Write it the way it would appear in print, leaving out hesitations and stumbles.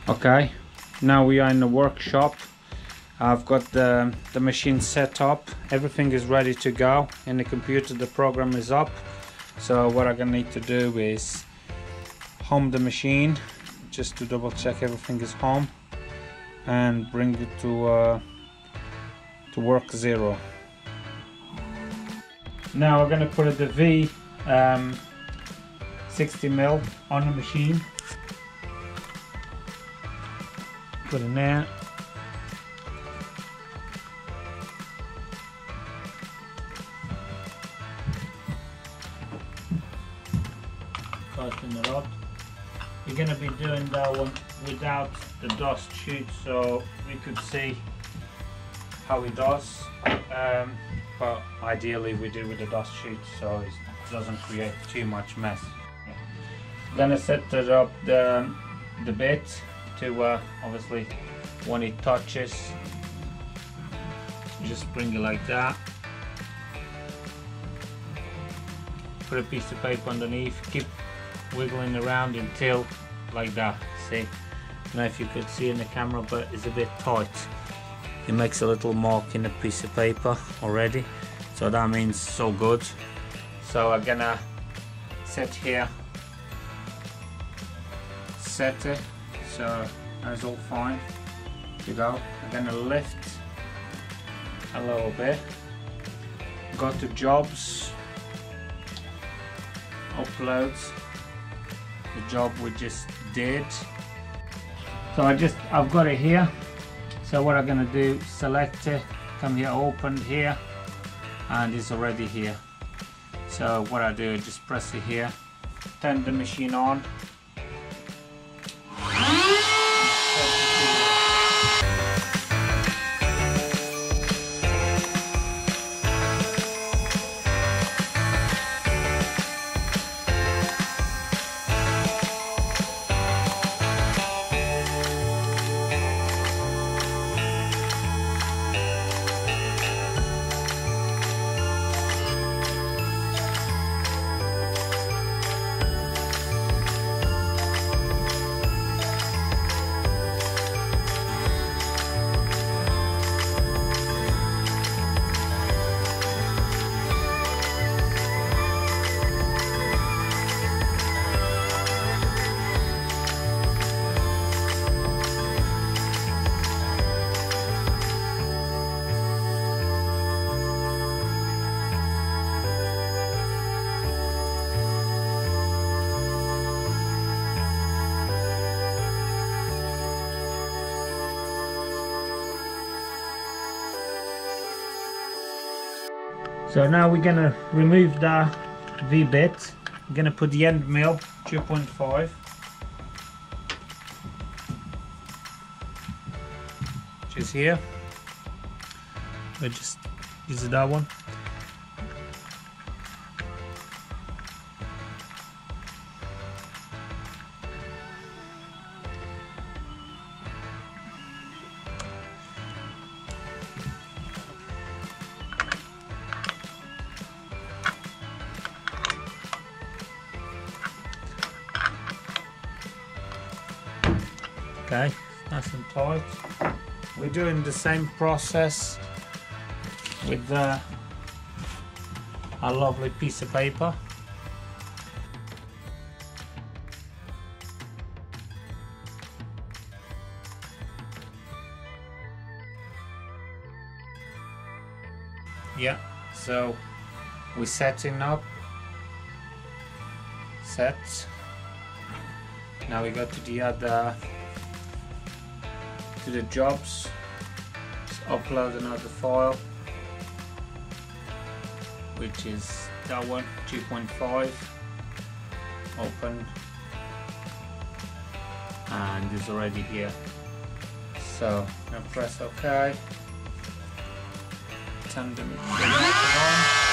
Okay, now we are in the workshop. I've got the machine set up, everything is ready to go in the computer, the program is up. So what I'm gonna need to do is home the machine just to double check everything is home and bring it to work 0. Now we're gonna put the V 60mm on the machine. Put it there. Tighten it up. We're going to be doing that one without the dust chute, so we could see how it does. But ideally we do with the dust chute, so it doesn't create too much mess. I'm going to set it up the bit to obviously when it touches, just bring it like that. Put a piece of paper underneath, keep wiggling around until like that. See, I don't know if you could see in the camera, but it's a bit tight. It makes a little mark in a piece of paper already, so that means so good. So I'm gonna set here, set it, so that's all fine to go. I'm gonna lift a little bit, go to jobs, uploads, the job we just did. So I've got it here. So what I'm gonna do, select it, come here, open here, and it's already here. So what I do, just press it here, turn the machine on. So now we're gonna remove the V bit. I'm gonna put the end mill 2.5, which is here. We just use that one. Okay, nice and tight. We're doing the same process with a lovely piece of paper. Yeah, so we're setting up, set. Now we go to the other, to the jobs, just upload another file, which is that one, 2.5, open, and it's already here. So now press OK, turn the motor on.